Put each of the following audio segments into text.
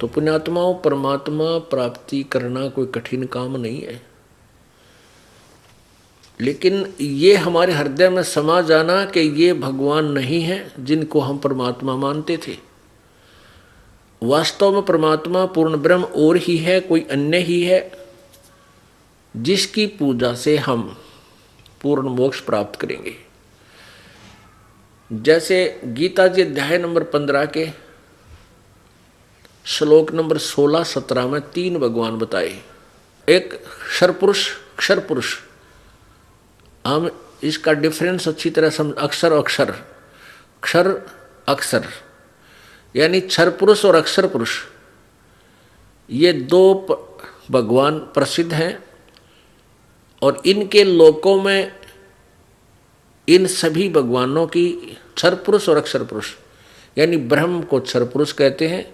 तो पुण्यात्माओं, परमात्मा प्राप्ति करना कोई कठिन काम नहीं है, लेकिन ये हमारे हृदय में समा जाना कि ये भगवान नहीं है जिनको हम परमात्मा मानते थे। वास्तव में परमात्मा पूर्ण ब्रह्म और ही है, कोई अन्य ही है, जिसकी पूजा से हम पूर्ण मोक्ष प्राप्त करेंगे। जैसे गीता जी अध्याय नंबर 15 के श्लोक नंबर 16-17 में 3 भगवान बताए। एक क्षर पुरुष, क्षर पुरुष, हम इसका डिफरेंस अच्छी तरह समझ, अक्षर अक्षर, क्षर अक्षर, यानी क्षर पुरुष और अक्षर पुरुष, ये 2 भगवान प्रसिद्ध हैं और इनके लोकों में इन सभी भगवानों की क्षर पुरुष और अक्षर पुरुष, यानी ब्रह्म को क्षर पुरुष कहते हैं,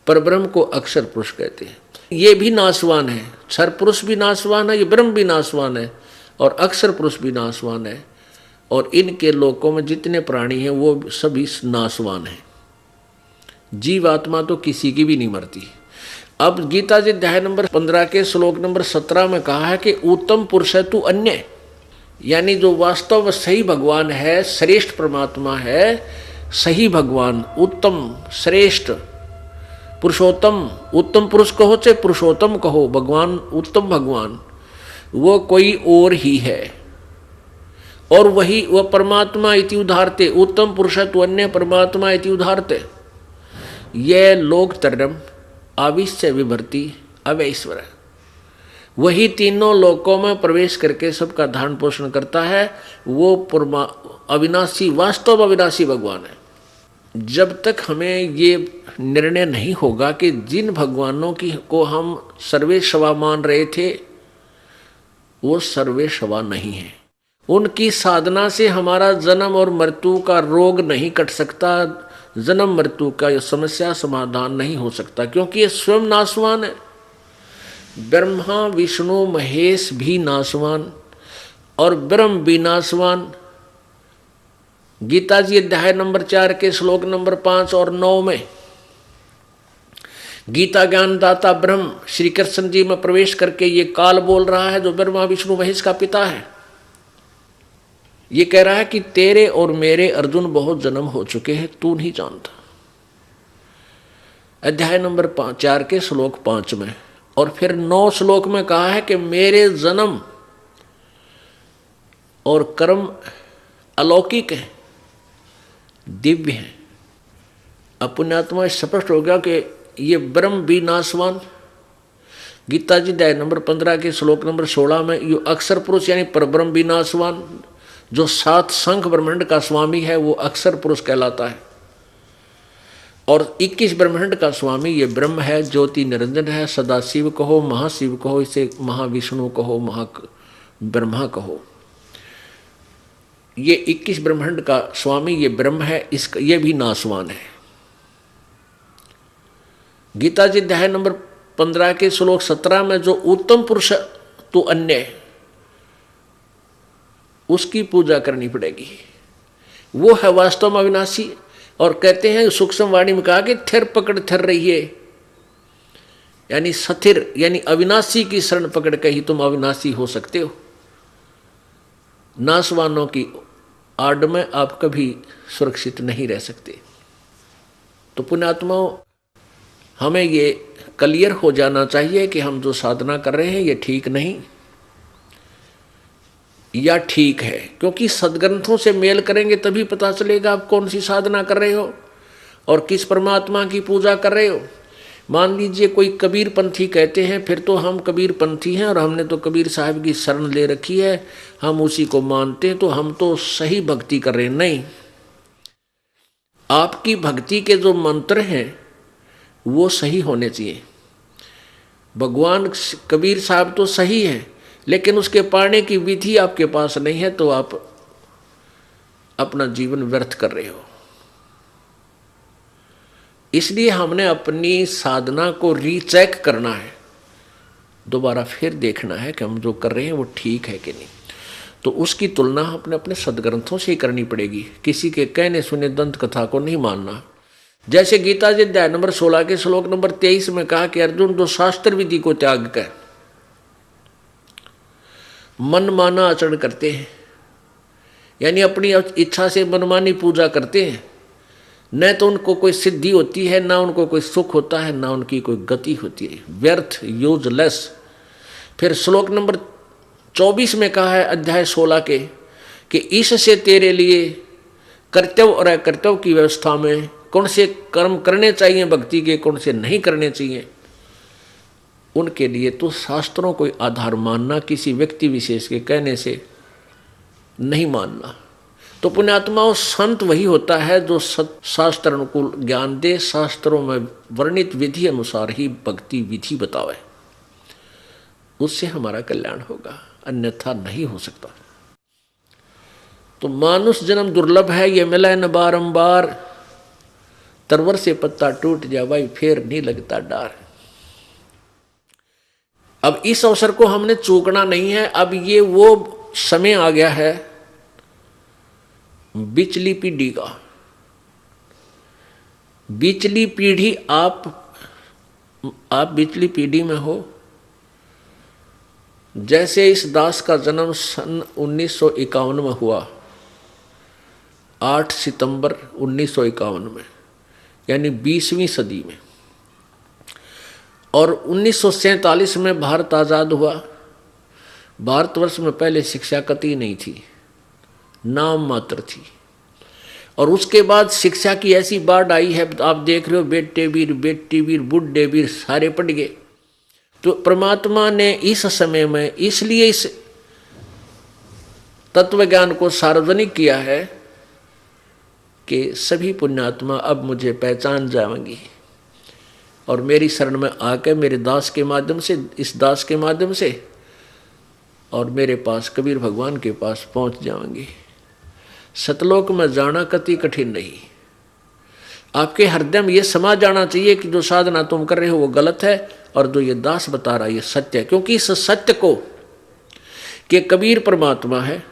परब्रह्म को अक्षर पुरुष कहते हैं। ये भी नाशवान है, क्षर पुरुष भी नाशवान है, ये ब्रह्म भी नाशवान है और अक्षर पुरुष भी नाशवान है, और इनके लोकों में जितने प्राणी हैं वो सभी नाशवान हैं। जीवात्मा तो किसी की भी नहीं मरती। अब गीता जी अध्याय नंबर 15 के श्लोक नंबर 17 में कहा है कि उत्तम पुरुष है तू अन्य, यानी जो वास्तव में सही भगवान है, श्रेष्ठ परमात्मा है, सही भगवान, उत्तम, श्रेष्ठ, पुरुषोत्तम, उत्तम पुरुष कहो चाहे पुरुषोत्तम कहो, भगवान उत्तम भगवान वो कोई और ही है, और वही वह परमात्मा इति उदाहरते, उत्तम पुरुष तो अन्य परमात्मा इति उदाहरते। यह लोक तरम आविश्य विभर्ति अवैश्वर, वही तीनों लोकों में प्रवेश करके सबका धारण पोषण करता है, वो अविनाशी, वास्तव अविनाशी भगवान है। जब तक हमें ये निर्णय नहीं होगा कि जिन भगवानों की को हम सर्वेश्वा मान रहे थे वो सर्वेश्वा नहीं है, उनकी साधना से हमारा जन्म और मृत्यु का रोग नहीं कट सकता, जन्म मृत्यु का समस्या समाधान नहीं हो सकता, क्योंकि ये स्वयं नाशवान है। ब्रह्मा विष्णु महेश भी नाशवान और ब्रह्म भी नाशवान। गीता जी अध्याय नंबर 4 के श्लोक नंबर 5 और 9 में गीता ज्ञानदाता ब्रह्म श्री कृष्ण जी में प्रवेश करके ये काल बोल रहा है, जो ब्रह्मा विष्णु महेश का पिता है। ये कह रहा है कि तेरे और मेरे अर्जुन बहुत जन्म हो चुके हैं, तू नहीं जानता। अध्याय नंबर 4 के श्लोक 5 में, और फिर 9 श्लोक में कहा है कि मेरे जन्म और कर्म अलौकिक है, दिव्य है। अपुण्यात्मा स्पष्ट हो गया कि ये ब्रह्म भी नाशवान। गीता जी अध्याय नंबर 15 के श्लोक नंबर 16 में ये अक्षर पुरुष यानी परब्रह्म भी नाशवान, जो 7 शंख ब्रह्मांड का स्वामी है वो अक्षर पुरुष कहलाता है, और 21 ब्रह्मांड का स्वामी ये ब्रह्म है, ज्योति निरंजन है, सदाशिव कहो, महाशिव कहो, इसे महाविष्णु कहो, ब्रह्मा कहो। ये 21 ब्रह्मांड का स्वामी ये ब्रह्म है, इसका ये भी नाशवान है। गीता जी अध्याय नंबर 15 के श्लोक 17 में जो उत्तम पुरुष तो अन्य, उसकी पूजा करनी पड़ेगी, वो है वास्तव में अविनाशी। और कहते हैं सूक्ष्म वाणी में कहा कि थिर पकड़ थिर रहिए, यानी सथिर यानी अविनाशी की शरण पकड़ के ही तुम अविनाशी हो सकते हो। नाशवानों की आड़ में आप कभी सुरक्षित नहीं रह सकते। तो पुण्यात्माओं, हमें ये क्लियर हो जाना चाहिए कि हम जो साधना कर रहे हैं ये ठीक नहीं या ठीक है, क्योंकि सदग्रंथों से मेल करेंगे तभी पता चलेगा आप कौन सी साधना कर रहे हो और किस परमात्मा की पूजा कर रहे हो। मान लीजिए कोई कबीर पंथी कहते हैं, फिर तो हम कबीर पंथी हैं और हमने तो कबीर साहब की शरण ले रखी है, हम उसी को मानते हैं, तो हम तो सही भक्ति कर रहे हैं। नहीं, आपकी भक्ति के जो मंत्र हैं वो सही होने चाहिए। भगवान कबीर साहब तो सही है, लेकिन उसके पाने की विधि आपके पास नहीं है, तो आप अपना जीवन व्यर्थ कर रहे हो। इसलिए हमने अपनी साधना को रीचेक करना है, दोबारा फिर देखना है कि हम जो कर रहे हैं वो ठीक है कि नहीं। तो उसकी तुलना अपने अपने सदग्रंथों से ही करनी पड़ेगी, किसी के कहने सुने दंत कथा को नहीं मानना। जैसे गीता जी अध्याय नंबर 16 के श्लोक नंबर 23 में कहा कि अर्जुन तो शास्त्र विधि को त्याग कर मनमाना आचरण करते हैं, यानी अपनी इच्छा से मनमानी पूजा करते हैं, न तो उनको कोई सिद्धि होती है, ना उनको कोई सुख होता है, ना उनकी कोई गति होती है, व्यर्थ, यूजलेस। फिर श्लोक नंबर 24 में कहा है अध्याय 16 के कि इससे तेरे लिए कर्तव्य और अकर्तव्य की व्यवस्था में कौन से कर्म करने चाहिए भक्ति के, कौन से नहीं करने चाहिए, उनके लिए तो शास्त्रों को आधार मानना, किसी व्यक्ति विशेष के कहने से नहीं मानना। तो पुण्यात्माओं, संत वही होता है जो शास्त्र अनुकूल ज्ञान दे, शास्त्रों में वर्णित विधि अनुसार ही भक्ति विधि बतावे, उससे हमारा कल्याण होगा, अन्यथा नहीं हो सकता। तो मानुष जन्म दुर्लभ है, ये मिला न बारंबार, तरवर से पत्ता टूट जा भाई फिर नहीं लगता डार। अब इस अवसर को हमने चूकना नहीं है। अब ये वो समय आ गया है बिचली पीढ़ी का। बिचली पीढ़ी आप बिचली पीढ़ी में हो। जैसे इस दास का जन्म सन 1951 में हुआ, 8 सितंबर 1951 में, यानी 20वीं सदी में, और 1947 में भारत आज़ाद हुआ। भारतवर्ष में पहले शिक्षा कतई नहीं थी, नाम मात्र थी, और उसके बाद शिक्षा की ऐसी बाढ़ आई है, आप देख रहे हो, बेटे वीर, बेटी वीर, बुढ़े वीर सारे पड़ गए। तो परमात्मा ने इस समय में इसलिए इस तत्व ज्ञान को सार्वजनिक किया है कि सभी पुण्यात्मा अब मुझे पहचान जाएंगी और मेरी शरण में आकर मेरे दास के माध्यम से, इस दास के माध्यम से, और मेरे पास कबीर भगवान के पास पहुंच जाएंगे। सतलोक में जाना कति कठिन नहीं। आपके हृदय में ये समा जाना चाहिए कि जो साधना तुम कर रहे हो वो गलत है, और जो ये दास बता रहा है ये सत्य है। क्योंकि इस सत्य को कि कबीर परमात्मा है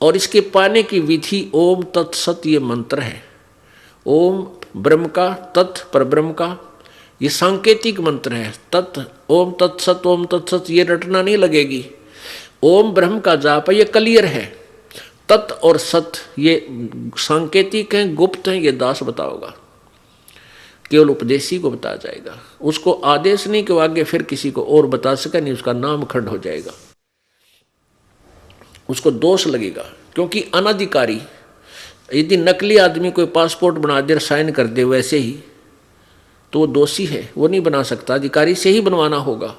और इसके पाने की विधि ओम तत्सत ये मंत्र है। ओम ब्रह्म का, तत् पर ब्रह्म का, ये सांकेतिक मंत्र है। तत् ओम तत्सत ये रटना नहीं लगेगी। ओम ब्रह्म का जाप है, ये क्लियर है। तत् और सत ये सांकेतिक हैं, गुप्त हैं, ये दास बताओगा, केवल उपदेशी को बताया जाएगा। उसको आदेश नहीं कि वो आगे फिर किसी को और बता सके, नहीं, उसका नाम खंड हो जाएगा, उसको दोष लगेगा। क्योंकि अनधिकारी, यदि नकली आदमी कोई पासपोर्ट बना दे, साइन कर दे वैसे ही, तो वो दोषी है, वो नहीं बना सकता, अधिकारी से ही बनवाना होगा।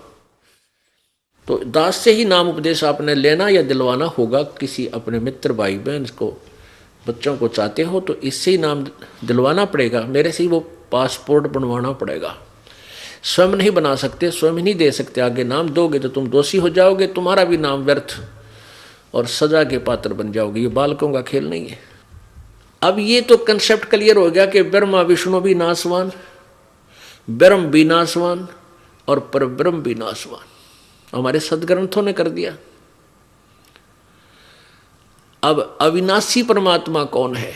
तो दास से ही नाम उपदेश आपने लेना या दिलवाना होगा। किसी अपने मित्र भाई बहन को, बच्चों को चाहते हो तो इससे ही नाम दिलवाना पड़ेगा, मेरे से ही वो पासपोर्ट बनवाना पड़ेगा। स्वयं नहीं बना सकते, स्वयं नहीं दे सकते। आगे नाम दोगे तो तुम दोषी हो जाओगे, तुम्हारा भी नाम व्यर्थ और सजा के पात्र बन जाओगे। ये बालकों का खेल नहीं है। अब ये तो कंसेप्ट क्लियर हो गया कि ब्रह्मा विष्णु भी नाशवान, ब्रह्म भी नाशवान और परब्रह्म भी नाशवान, हमारे सदग्रंथों ने कर दिया। अब अविनाशी परमात्मा कौन है?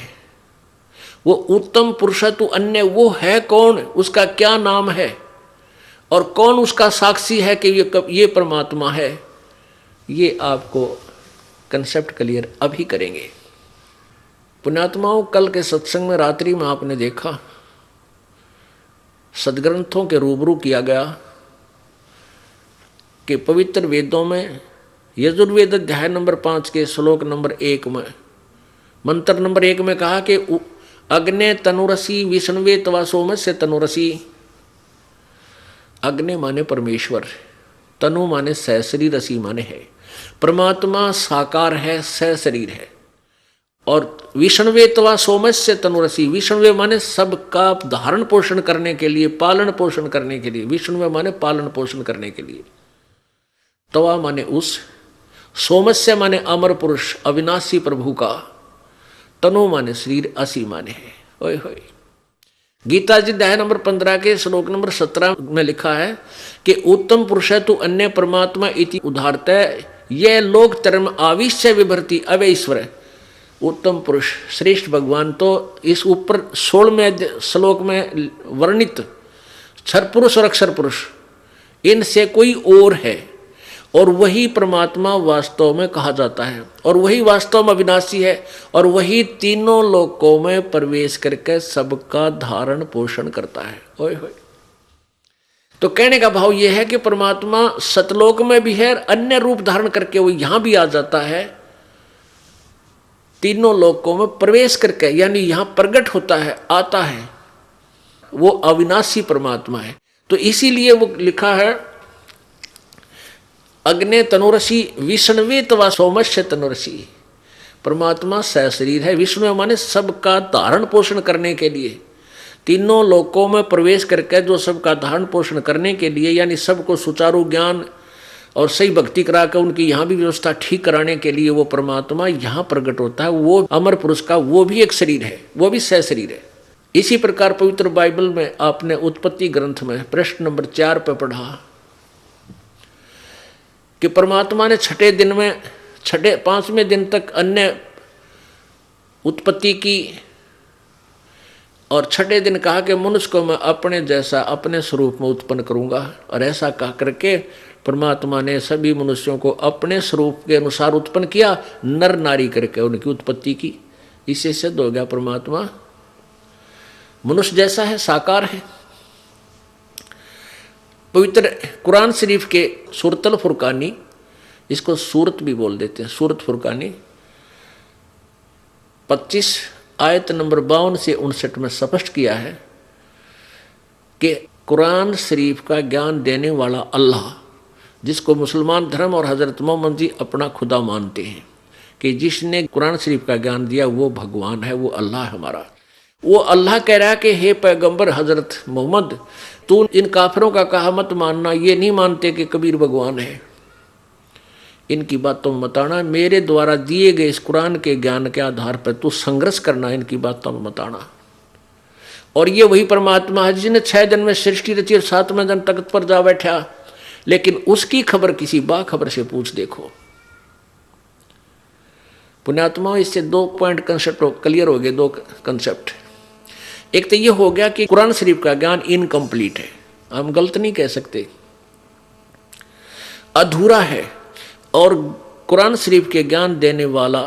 वो उत्तम पुरुष तू अन्य वो है कौन? उसका क्या नाम है और कौन उसका साक्षी है कि ये परमात्मा है? ये आपको कंसेप्ट क्लियर अभी करेंगे। पुण्यात्माओं, कल के सत्संग में रात्रि में आपने देखा, सदग्रंथों के रूबरू किया गया कि पवित्र वेदों में यजुर्वेद अध्याय नंबर 5 के श्लोक नंबर 1 में, मंत्र नंबर 1 में कहा कि अग्ने तनुरसी विष्णुवे तवा सोमस्य तनुरसी। अग्नि माने परमेश्वर, तनु माने सहशरीर, रसी माने है। परमात्मा साकार है, सहशरीर है। और विष्णुवे तवा सोमस्य तनुरसी, विष्णुवे माने सबका धारण पोषण करने के लिए, पालन पोषण करने के लिए। विष्णुवे माने पालन पोषण करने के लिए। तवा माने उस, सोमस्य माने अमर पुरुष अविनाशी प्रभु का, तनु माने शरीर, असी माने है। ओए होए। गीता जी अध्याय नंबर 15 के श्लोक नंबर 17 में लिखा है कि उत्तम पुरुष है तू अन्य परमात्मा इति उदाहरतः यह लोक धर्म आविश्य विभर्ति अवैश्वर। उत्तम पुरुष, श्रेष्ठ भगवान तो इस ऊपर 16वें श्लोक में वर्णित क्षर पुरुष और अक्षर पुरुष, इनसे कोई और है, और वही परमात्मा वास्तव में कहा जाता है, और वही वास्तव में अविनाशी है, और वही तीनों लोकों में प्रवेश करके सबका धारण पोषण करता है। ओए होए। तो कहने का भाव यह है कि परमात्मा सतलोक में भी है, अन्य रूप धारण करके वो यहां भी आ जाता है, तीनों लोकों में प्रवेश करके, यानी यहां प्रकट होता है, आता है, वो अविनाशी परमात्मा है। तो इसीलिए वो लिखा है अग्ने तनुरसी विष्णुवे तवा सोमस्य तनुरसी। परमात्मा सशरीर है, विष्णु माने सबका धारण पोषण करने के लिए, तीनों लोकों में प्रवेश करके जो सबका धारण पोषण करने के लिए, यानी सबको सुचारू ज्ञान और सही भक्ति करा कर उनकी यहाँ भी व्यवस्था ठीक कराने के लिए वो परमात्मा यहाँ प्रकट होता है। वो अमर पुरुष का वो भी एक शरीर है, वो भी सशरीर है। इसी प्रकार पवित्र बाइबल में आपने उत्पत्ति ग्रंथ में प्रश्न नंबर 4 पे पढ़ा कि परमात्मा ने छठे दिन में, छठे 5वें दिन तक अन्य उत्पत्ति की, और छठे दिन कहा कि मनुष्य को मैं अपने जैसा अपने स्वरूप में उत्पन्न करूंगा, और ऐसा कह करके परमात्मा ने सभी मनुष्यों को अपने स्वरूप के अनुसार उत्पन्न किया, नर नारी करके उनकी उत्पत्ति की। इससे सिद्ध हो गया परमात्मा मनुष्य जैसा है, साकार है। पवित्र कुरान शरीफ के सूरतल फुरकानी, इसको सूरत भी बोल देते हैं, सूरत फुरकानी 25 आयत नंबर 52 से 59 में स्पष्ट किया है कि कुरान शरीफ का ज्ञान देने वाला अल्लाह, जिसको मुसलमान धर्म और हजरत मोहम्मद जी अपना खुदा मानते हैं, कि जिसने कुरान शरीफ का ज्ञान दिया वो भगवान है, वो अल्लाह है हमारा। वो अल्लाह कह रहा है कि हे पैगंबर हजरत मोहम्मद, तू इन काफिरों का कहा मत मानना, ये नहीं मानते कि कबीर भगवान है, इनकी बातों में मत आना, मेरे द्वारा दिए गए इस कुरान के ज्ञान के आधार पर तू संघर्ष करना, इनकी बातों में मत आना। और ये वही परमात्मा है जिसने 6 दिन में सृष्टि रची और 7वें दिन तख्त पर जा बैठा, लेकिन उसकी खबर किसी बाखबर से पूछ देखो। पुण्यात्मा, इससे 2 पॉइंट कंसेप्ट क्लियर हो गए, 2 कंसेप्ट। एक तो ये हो गया कि कुरान शरीफ का ज्ञान इनकम्प्लीट है, हम गलत नहीं कह सकते, अधूरा है, और कुरान शरीफ के ज्ञान देने वाला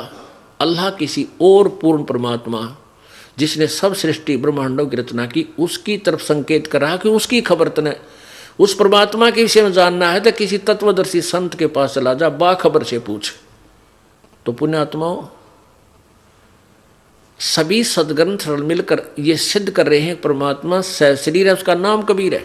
अल्लाह किसी और पूर्ण परमात्मा जिसने सब सृष्टि ब्रह्मांडों की रचना की, उसकी तरफ संकेत कर रहा कि उसकी खबर तने उस परमात्मा के विषय में जानना है तो किसी तत्वदर्शी संत के पास चला जा, बाखबर से पूछ। तो पुण्यात्माओं, सभी सदग्रंथ मिलकर ये सिद्ध कर रहे हैं परमात्मा सशरीर है, उसका नाम कबीर है।